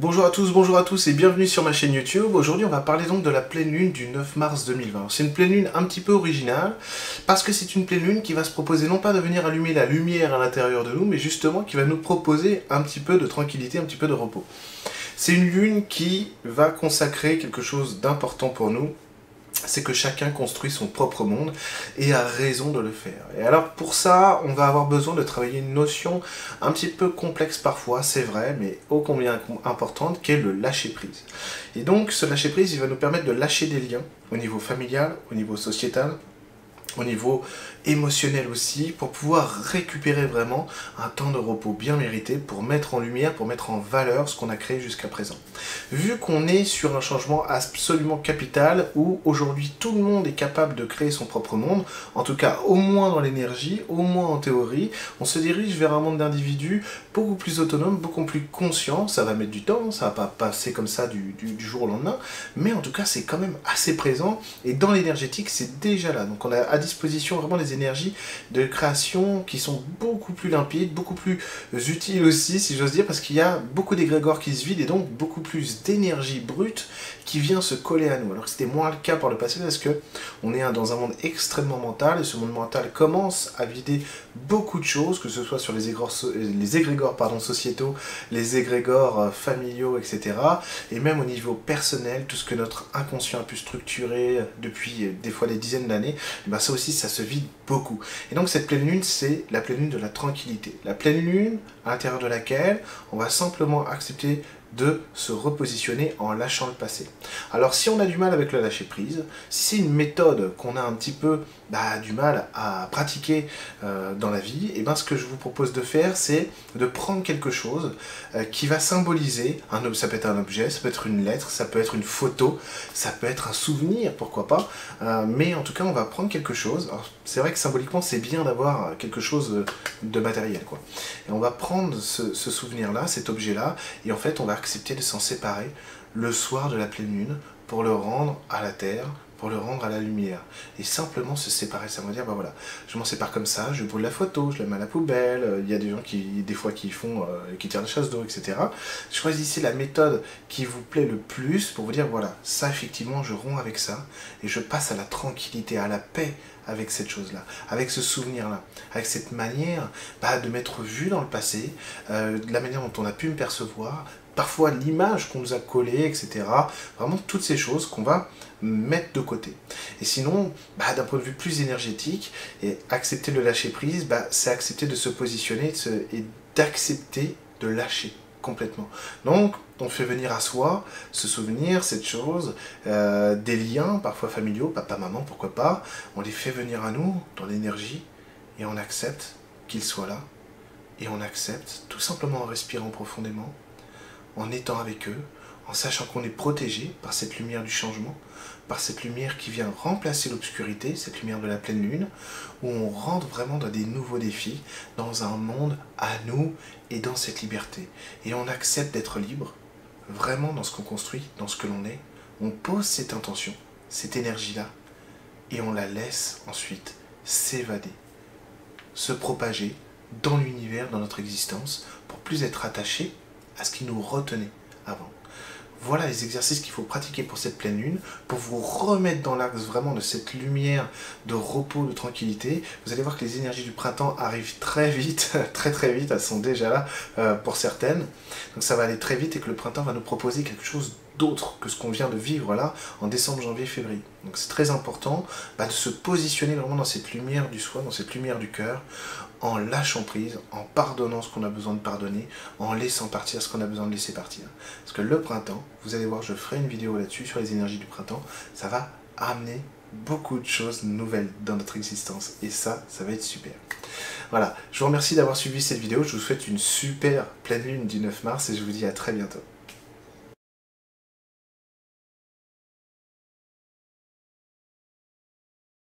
Bonjour à tous et bienvenue sur ma chaîne YouTube. Aujourd'hui on va parler donc de la pleine lune du 9 mars 2020. C'est une pleine lune un petit peu originale parce que c'est une pleine lune qui va se proposer non pas de venir allumer la lumière à l'intérieur de nous, mais justement qui va nous proposer un petit peu de tranquillité, un petit peu de repos. C'est une lune qui va consacrer quelque chose d'important pour nous. C'est que chacun construit son propre monde et a raison de le faire. Et alors pour ça, on va avoir besoin de travailler une notion un petit peu complexe parfois, c'est vrai, mais ô combien importante, qu'est le lâcher-prise. Et donc ce lâcher-prise, il va nous permettre de lâcher des liens au niveau familial, au niveau sociétal, au niveau émotionnel aussi, pour pouvoir récupérer vraiment un temps de repos bien mérité, pour mettre en lumière, pour mettre en valeur ce qu'on a créé jusqu'à présent. Vu qu'on est sur un changement absolument capital, où aujourd'hui tout le monde est capable de créer son propre monde, en tout cas au moins dans l'énergie, au moins en théorie, on se dirige vers un monde d'individus beaucoup plus autonome, beaucoup plus conscient. Ça va mettre du temps, ça va pas passer comme ça du jour au lendemain, mais en tout cas c'est quand même assez présent, et dans l'énergétique c'est déjà là. Donc on a à disposition vraiment des énergies de création qui sont beaucoup plus limpides, beaucoup plus utiles aussi, si j'ose dire, parce qu'il y a beaucoup d'égrégores qui se vident et donc beaucoup plus d'énergie brute qui vient se coller à nous. Alors que c'était moins le cas par le passé parce que on est dans un monde extrêmement mental et ce monde mental commence à vider beaucoup de choses, que ce soit sur les égrégores sociétaux, les égrégores familiaux, etc. Et même au niveau personnel, tout ce que notre inconscient a pu structurer depuis des fois des dizaines d'années, ben ça aussi ça se vide beaucoup. Et donc cette pleine lune, c'est la pleine lune de la tranquillité. La pleine lune à l'intérieur de laquelle on va simplement accepter de se repositionner en lâchant le passé. Alors si on a du mal avec le lâcher prise, si c'est une méthode qu'on a un petit peu du mal à pratiquer dans la vie, et ben ce que je vous propose de faire, c'est de prendre quelque chose qui va symboliser, ça peut être un objet, ça peut être une lettre, ça peut être une photo, ça peut être un souvenir, pourquoi pas, mais en tout cas on va prendre quelque chose. C'est vrai que symboliquement c'est bien d'avoir quelque chose de matériel, quoi. Et on va prendre ce souvenir-là, cet objet-là, et en fait on va accepter de s'en séparer le soir de la pleine lune pour le rendre à la terre, pour le rendre à la lumière. Et simplement se séparer, ça veut dire, bah voilà, je m'en sépare comme ça, je brûle la photo, je la mets à la poubelle, il y a des gens qui, des fois, qui font, qui tirent la chasse d'eau, etc. Choisissez la méthode qui vous plaît le plus pour vous dire, voilà, ça effectivement, je romps avec ça, et je passe à la tranquillité, à la paix avec cette chose-là, avec ce souvenir-là, avec cette manière de m'être vu dans le passé, de la manière dont on a pu me percevoir, parfois l'image qu'on nous a collée, etc. Vraiment toutes ces choses qu'on va mettre de côté. Et sinon, d'un point de vue plus énergétique, et accepter le lâcher prise, c'est accepter de se positionner et d'accepter de lâcher complètement. Donc, on fait venir à soi ce souvenir, cette chose, des liens, parfois familiaux, papa, maman, pourquoi pas, on les fait venir à nous dans l'énergie et on accepte qu'ils soient là. Et on accepte tout simplement en respirant profondément, en étant avec eux, en sachant qu'on est protégé par cette lumière du changement, par cette lumière qui vient remplacer l'obscurité, cette lumière de la pleine lune, où on rentre vraiment dans des nouveaux défis, dans un monde à nous et dans cette liberté. Et on accepte d'être libre, vraiment dans ce qu'on construit, dans ce que l'on est. On pose cette intention, cette énergie-là, et on la laisse ensuite s'évader, se propager dans l'univers, dans notre existence, pour plus être attaché à ce qui nous retenait avant. Voilà les exercices qu'il faut pratiquer pour cette pleine lune, pour vous remettre dans l'axe vraiment de cette lumière de repos, de tranquillité. Vous allez voir que les énergies du printemps arrivent très vite, très vite, elles sont déjà là pour certaines. Donc ça va aller très vite et que le printemps va nous proposer quelque chose d'autre que ce qu'on vient de vivre là en décembre, janvier, février. Donc c'est très important de se positionner vraiment dans cette lumière du soi, dans cette lumière du cœur, en lâchant prise, en pardonnant ce qu'on a besoin de pardonner, en laissant partir ce qu'on a besoin de laisser partir. Parce que le printemps, vous allez voir, je ferai une vidéo là-dessus sur les énergies du printemps, ça va amener beaucoup de choses nouvelles dans notre existence. Et ça va être super. Voilà, je vous remercie d'avoir suivi cette vidéo, je vous souhaite une super pleine lune du 9 mars et je vous dis à très bientôt.